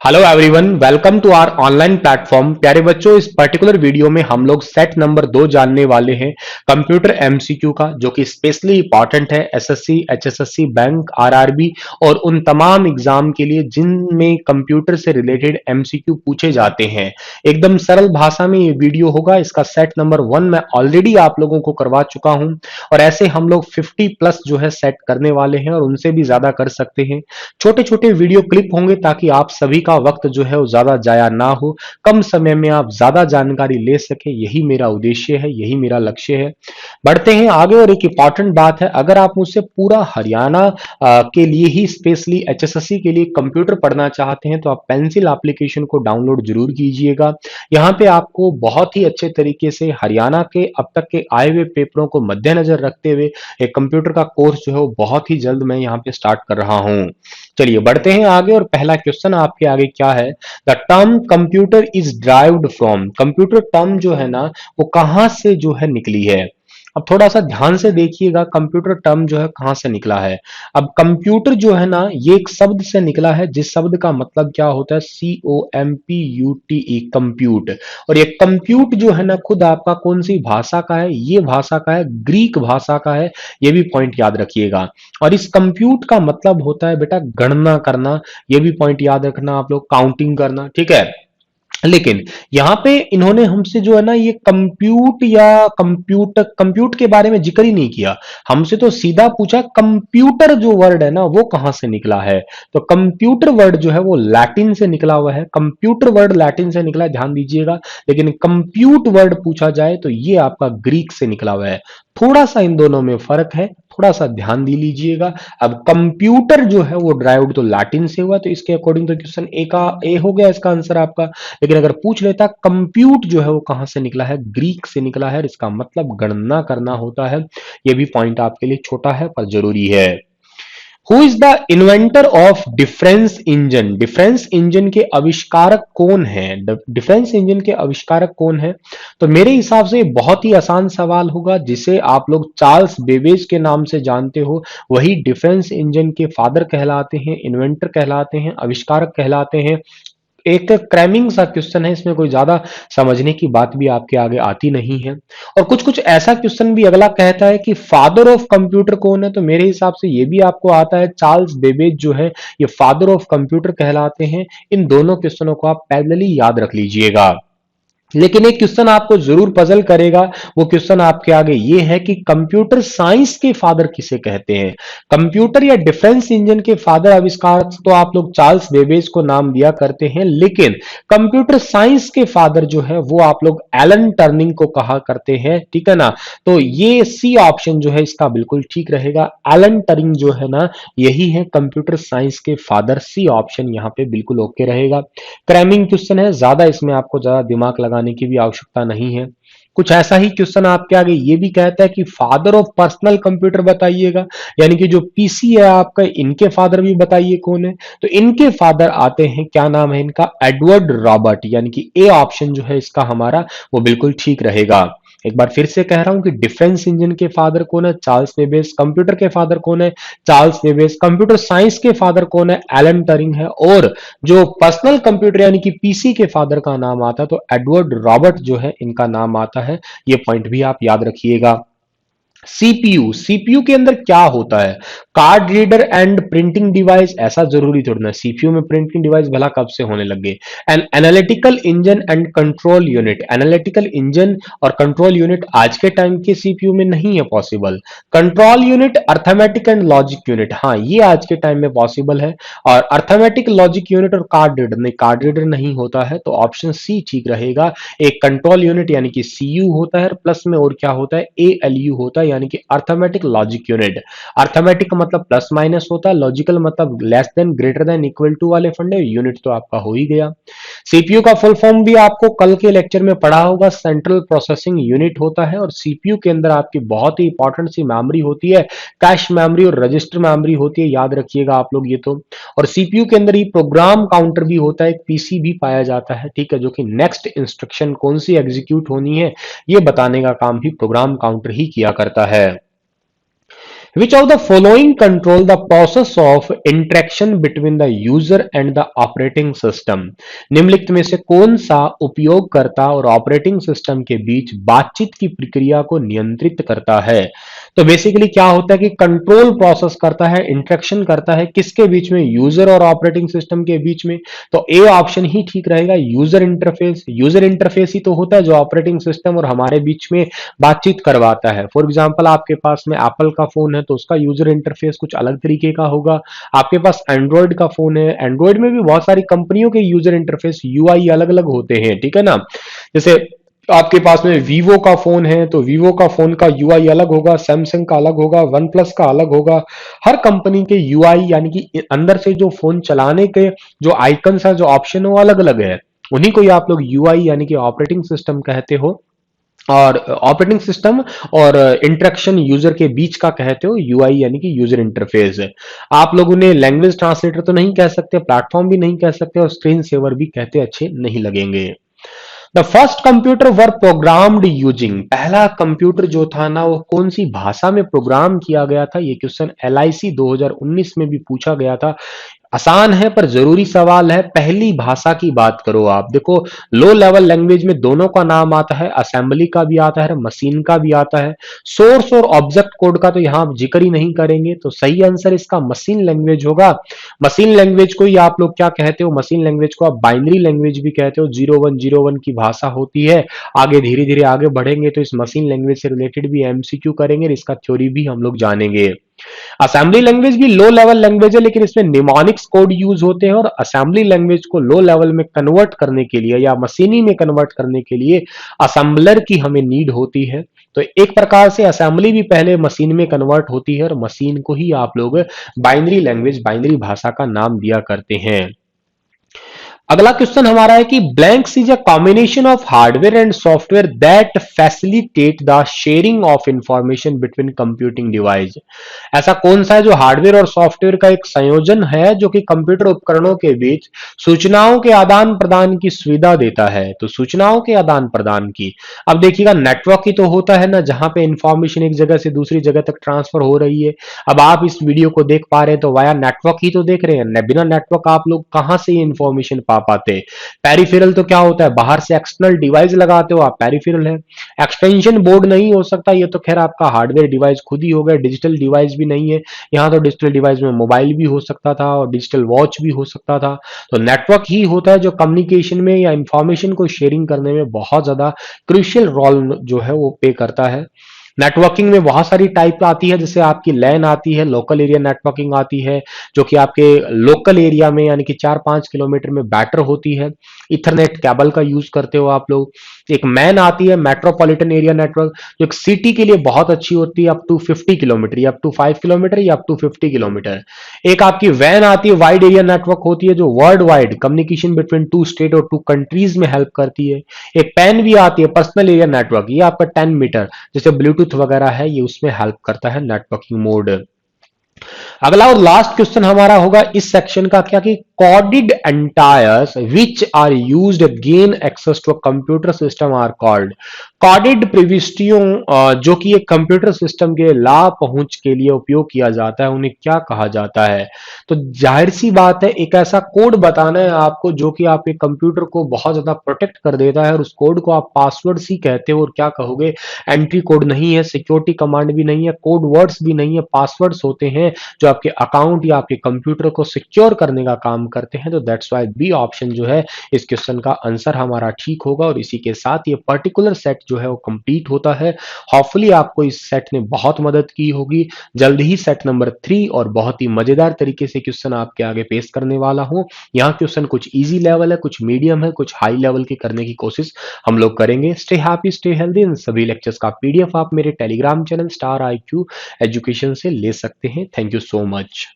Hello everyone, welcome to our online platform. प्यारे बच्चों, इस पर्टिकुलर वीडियो में हम लोग सेट नंबर 2 जानने वाले हैं कंप्यूटर एमसीक्यू का, जो कि स्पेशली इंपॉर्टेंट है एसएससी, एचएसएससी, बैंक, आरआरबी और उन तमाम एग्जाम के लिए जिनमें कंप्यूटर से रिलेटेड एमसीक्यू पूछे जाते हैं। एकदम सरल भाषा में ये वीडियो होगा। इसका सेट नंबर 1 मैं ऑलरेडी आप लोगों को करवा चुका हूं और ऐसे हम लोग 50 प्लस जो है सेट करने वाले हैं और उनसे भी ज्यादा कर सकते हैं। छोटे छोटे वीडियो क्लिप होंगे ताकि आप सभी का वक्त जो है वो ज्यादा जाया ना हो, कम समय में आप ज्यादा जानकारी ले सके। यही मेरा उद्देश्य है, यही मेरा लक्ष्य है। बढ़ते हैं आगे। और एक इंपॉर्टेंट बात है, अगर आप मुझसे पूरा हरियाणा के लिए ही स्पेशली एचएसएससी के लिए कंप्यूटर पढ़ना चाहते हैं तो आप पेंसिल एप्लीकेशन को डाउनलोड जरूर कीजिएगा। यहाँ पे आपको बहुत ही अच्छे तरीके से हरियाणा के अब तक के आए हुए पेपरों को मद्देनजर रखते हुए एक कंप्यूटर का कोर्स जो है वो बहुत ही जल्द मैं यहाँ पे स्टार्ट कर रहा हूँ। चलिए बढ़ते हैं आगे। और पहला क्वेश्चन आपके आगे क्या है? The term computer is derived from. Computer term जो है ना वो कहां से जो है निकली है? अब थोड़ा सा ध्यान से देखिएगा, कंप्यूटर टर्म जो है कहां से निकला है। अब कंप्यूटर जो है ना ये एक शब्द से निकला है, जिस शब्द का मतलब क्या होता है? COMPUTE, compute. और ये कंप्यूट जो है ना खुद आपका कौन सी भाषा का है? ये भाषा का है, ग्रीक भाषा का है। ये भी पॉइंट याद रखिएगा। और इस कंप्यूट का मतलब होता है बेटा गणना करना। ये भी पॉइंट याद रखना आप लोग, काउंटिंग करना, ठीक है। लेकिन यहां पे इन्होंने हमसे जो है ना ये कंप्यूट या कंप्यूट के बारे में जिक्र ही नहीं किया। हमसे तो सीधा पूछा कंप्यूटर जो वर्ड है ना वो कहां से निकला है। तो कंप्यूटर वर्ड जो है वो लैटिन से निकला हुआ है। कंप्यूटर वर्ड लैटिन से निकला है, ध्यान दीजिएगा। लेकिन कंप्यूट वर्ड पूछा जाए तो ये आपका ग्रीक से निकला हुआ है। थोड़ा सा इन दोनों में फर्क है, थोड़ा सा ध्यान दी लीजिएगा। अब कंप्यूटर जो है वो ड्राइव्ड तो लैटिन से हुआ, तो इसके अकॉर्डिंग तो क्वेश्चन ए का ए हो गया इसका आंसर आपका। लेकिन अगर पूछ लेता कंप्यूट जो है वो कहां से निकला है, ग्रीक से निकला है, इसका मतलब गणना करना होता है। ये भी पॉइंट आपके लिए छोटा है पर जरूरी है। Who is the inventor of difference engine? Difference engine के आविष्कारक कौन है? डिफरेंस इंजन के आविष्कारक कौन है? तो मेरे हिसाब से बहुत ही आसान सवाल होगा। जिसे आप लोग चार्ल्स बेबेज के नाम से जानते हो, वही डिफरेंस इंजन के फादर कहलाते हैं, इन्वेंटर कहलाते हैं, आविष्कारक कहलाते हैं। एक क्रैमिंग सा क्वेश्चन है, इसमें कोई ज्यादा समझने की बात भी आपके आगे आती नहीं है। और कुछ कुछ ऐसा क्वेश्चन भी अगला कहता है कि फादर ऑफ कंप्यूटर कौन है? तो मेरे हिसाब से ये भी आपको आता है, चार्ल्स बेबेज जो है ये फादर ऑफ कंप्यूटर कहलाते हैं। इन दोनों क्वेश्चनों को आप पैरेलली याद रख लीजिएगा। लेकिन एक क्वेश्चन आपको जरूर पजल करेगा। वो क्वेश्चन आपके आगे ये है कि कंप्यूटर साइंस के फादर किसे कहते हैं? कंप्यूटर या डिफेंस इंजन के फादर आविष्कार तो आप लोग चार्ल्स बेबेज को नाम दिया करते हैं, लेकिन कंप्यूटर साइंस के फादर जो है वो आप लोग एलन टर्निंग को कहा करते हैं, ठीक है ना। तो ये सी ऑप्शन जो है इसका बिल्कुल ठीक रहेगा। एलन टर्निंग जो है ना यही है कंप्यूटर साइंस के फादर। सी ऑप्शन यहाँ पे बिल्कुल ओके रहेगा। क्रैमिंग क्वेश्चन है, ज्यादा इसमें आपको ज्यादा दिमाग लगाने की भी आवश्यकता नहीं है। कुछ ऐसा ही क्वेश्चन आपके आगे ये भी कहता है कि फादर ऑफ पर्सनल कंप्यूटर बताइएगा, यानी कि जो पीसी है आपका, इनके फादर भी बताइए कौन है। तो इनके फादर आते हैं, क्या नाम है इनका? एडवर्ड रॉबर्ट, यानी कि ए ऑप्शन जो है इसका हमारा वो बिल्कुल ठीक रहेगा। एक बार फिर से कह रहा हूं कि डिफेंस इंजन के फादर कौन है? Charles Babbage. कंप्यूटर के फादर कौन है? Charles Babbage. कंप्यूटर साइंस के फादर कौन है? एलन टरिंग है। और जो पर्सनल कंप्यूटर यानी कि पीसी के फादर का नाम आता है तो एडवर्ड रॉबर्ट जो है इनका नाम आता है। ये पॉइंट भी आप याद रखिएगा। सीपीयू, सीपीयू के अंदर क्या होता है? Card reader and printing device. ऐसा जरूरी थोड़ा ना, सीपीयू में प्रिंटिंग डिवाइस भला कब से होने लग गए? And analytical engine and control unit. Analytical engine और कंट्रोल यूनिट आज के टाइम के सीपीयू में नहीं है possible. Control unit, arithmetic and logic unit, हाँ ये आज के टाइम में पॉसिबल है। और अर्थमेटिक, लॉजिक यूनिट और कार्ड रीडर नहीं, कार्ड रीडर नहीं होता है, तो ऑप्शन सी ठीक रहेगा। एक कंट्रोल यूनिट यानी कि सीयू होता है, प्लस में और क्या होता है? एएलयू होता है, यानी कि अर्थमेटिक लॉजिक यूनिट। अर्थमेटिक का मतलब प्लस माइनस होता है, लॉजिकल मतलब less than, greater than, equal to वाले फंडे। यूनिट तो आपका हो ही गया। सीपीयू का फुल फॉर्म भी आपको कल के लेक्चर में पढ़ा होगा, सेंट्रल प्रोसेसिंग यूनिट होता है। और सीपीयू के अंदर आपकी बहुत ही इंपॉर्टेंट सी मेमोरी होती है, कैश मेमोरी और रजिस्टर मेमोरी होती है, याद रखिएगा आप लोग ये तो। और सीपीयू के अंदर ही प्रोग्राम काउंटर भी होता है, एक पीसी भी पाया जाता है, ठीक है, जो कि नेक्स्ट इंस्ट्रक्शन कौन सी एग्जीक्यूट होनी है ये बताने का काम भी प्रोग्राम काउंटर ही किया करता है। Which of the following control the process of interaction between the user and the operating system? निम्नलिखित में से कौन सा उपयोगकर्ता और ऑपरेटिंग सिस्टम के बीच बातचीत की प्रक्रिया को नियंत्रित करता है? तो बेसिकली क्या होता है कि कंट्रोल प्रोसेस करता है, इंटरेक्शन करता है किसके बीच में? यूजर और ऑपरेटिंग सिस्टम के बीच में। तो ए ऑप्शन ही ठीक रहेगा, यूजर इंटरफेस। यूजर इंटरफेस ही तो होता है जो ऑपरेटिंग सिस्टम और हमारे बीच में बातचीत करवाता है। फॉर एग्जाम्पल आपके पास में एप्पल का फोन है तो उसका यूजर इंटरफेस कुछ अलग तरीके का होगा। आपके पास एंड्रॉइड का फोन है, एंड्रॉइड में भी बहुत सारी कंपनियों के यूजर इंटरफेस यूआई अलग अलग होते हैं, ठीक है ना। जैसे आपके पास में वीवो का फोन है तो वीवो का फोन का यूआई अलग होगा, सैमसंग का अलग होगा, वन प्लस का अलग होगा। हर कंपनी के यूआई यानी कि अंदर से जो फोन चलाने के जो आइकन्स है, जो ऑप्शन है वो अलग अलग है। उन्हीं को ही आप लोग यूआई यानी कि ऑपरेटिंग सिस्टम कहते हो। और ऑपरेटिंग सिस्टम और इंटरेक्शन यूजर के बीच का कहते हो यूआई यानी कि यूजर इंटरफेस है। आप लोग उन्हें लैंग्वेज ट्रांसलेटर तो नहीं कह सकते, प्लेटफॉर्म भी नहीं कह सकते और स्क्रीन सेवर भी कहते अच्छे नहीं लगेंगे। The first computer were programmed using, पहला कंप्यूटर जो था ना वो कौन सी भाषा में प्रोग्राम किया गया था? ये क्वेश्चन एलआईसी 2019 में भी पूछा गया था। आसान है पर जरूरी सवाल है। पहली भाषा की बात करो आप, देखो लो लेवल लैंग्वेज में दोनों का नाम आता है, असेंबली का भी आता है, मशीन का भी आता है। सोर्स और ऑब्जेक्ट कोड का तो यहाँ आप जिक्र ही नहीं करेंगे, तो सही आंसर इसका मशीन लैंग्वेज होगा। मशीन लैंग्वेज को ही आप लोग क्या कहते हो? मशीन लैंग्वेज को आप बाइनरी लैंग्वेज भी कहते हो। 0101 की भाषा होती है। आगे धीरे धीरे आगे बढ़ेंगे तो इस मशीन लैंग्वेज से रिलेटेड भी एमसीक्यू करेंगे, इसका थ्योरी भी हम लोग जानेंगे। असेंबली लैंग्वेज भी लो लेवल लैंग्वेज है लेकिन इसमें निमोनिक्स कोड यूज होते हैं और असेंबली लैंग्वेज को लो लेवल में कन्वर्ट करने के लिए या मशीनी में कन्वर्ट करने के लिए असेंबलर की हमें नीड होती है। तो एक प्रकार से असेंबली भी पहले मशीन में कन्वर्ट होती है और मशीन को ही आप लोग बाइनरी लैंग्वेज, बाइनरी भाषा का नाम दिया करते हैं। अगला क्वेश्चन हमारा है कि blanks is a combination of hardware and software that facilitate the sharing of information between computing device. ऐसा कौन सा है जो हार्डवेयर और सॉफ्टवेयर का एक संयोजन है जो कि कंप्यूटर उपकरणों के बीच सूचनाओं के आदान प्रदान की सुविधा देता है? तो सूचनाओं के आदान प्रदान की, अब देखिएगा नेटवर्क ही तो होता है ना जहां पे इंफॉर्मेशन एक जगह से दूसरी जगह तक ट्रांसफर हो रही है। अब आप इस वीडियो को देख पा रहे हैं तो वाया नेटवर्क ही तो देख रहे हैं। बिना नेटवर्क आप लोग कहां से इंफॉर्मेशन पा पाते? पेरिफेरल तो क्या होता है? बाहर से एक्सटर्नल डिवाइस लगाते हो आप, पेरिफेरल है। एक्सटेंशन बोर्ड नहीं हो सकता, ये तो खैर आपका हार्डवेयर डिवाइस खुद ही हो गया। डिजिटल डिवाइस भी नहीं है, यहाँ तो डिजिटल डिवाइस में मोबाइल भी हो सकता था और डिजिटल वॉच भी हो सकता था। तो नेटवर्क ही होता है जो कम्युनिकेशन में या इंफॉर्मेशन को शेयरिंग करने में बहुत ज्यादा क्रूशियल रोल जो है वो प्ले करता है। नेटवर्किंग में बहुत सारी टाइप आती है, जैसे आपकी लैन आती है, लोकल एरिया नेटवर्किंग आती है जो कि आपके लोकल एरिया में यानी कि 4-5 किलोमीटर में बेटर होती है। इथरनेट केबल का यूज करते हो आप लोग। एक मैन आती है, मेट्रोपॉलिटन एरिया नेटवर्क, जो एक सिटी के लिए बहुत अच्छी होती है, अप टू 50 किलोमीटर या अप टू 5 किलोमीटर या अप टू 50 किलोमीटर। एक आपकी वैन आती है, वाइड एरिया नेटवर्क होती है जो world wide communication between two state और टू कंट्रीज में हेल्प करती है। एक पैन भी आती है, पर्सनल एरिया नेटवर्क, ये आपका 10 मीटर जैसे ब्लूटूथ वगैरह है, ये उसमें हेल्प करता है नेटवर्किंग मोड। अगला और लास्ट क्वेश्चन हमारा होगा इस सेक्शन का क्या कि coded entires which are used gain access to a computer system are called। coded प्रविष्टियों जो कि एक कंप्यूटर सिस्टम के लाभ पहुंच के लिए उपयोग किया जाता है उन्हें क्या कहा जाता है? तो जाहिर सी बात है एक ऐसा कोड बताना है आपको जो कि आपके कंप्यूटर को बहुत ज्यादा प्रोटेक्ट कर देता है और उस कोड को आप पासवर्ड ही कहते हो और क्या कहोगे? एंट्री कोड नहीं है, सिक्योरिटी कमांड भी नहीं है, कोड वर्ड्स भी नहीं है, पासवर्ड्स होते हैं जो आपके अकाउंट या आपके कंप्यूटर को सिक्योर करने का काम करते हैं। तो दैट्स वाई बी ऑप्शन जो है इस क्वेश्चन का आंसर हमारा ठीक होगा और इसी के साथ ये पर्टिकुलर सेट जो है वो कंप्लीट होता है। होपफुली आपको इस सेट ने बहुत मदद की होगी। जल्द ही सेट नंबर 3 और बहुत ही मजेदार तरीके से क्वेश्चन आपके आगे पेश करने वाला हूं। यहाँ क्वेश्चन कुछ इजी लेवल है, कुछ मीडियम है, कुछ हाई लेवल के करने की कोशिश हम लोग करेंगे। Stay happy, stay healthy. इन सभी लेक्चर्स का पीडीएफ आप मेरे Telegram channel star IQ education से ले सकते हैं। Thank you so much.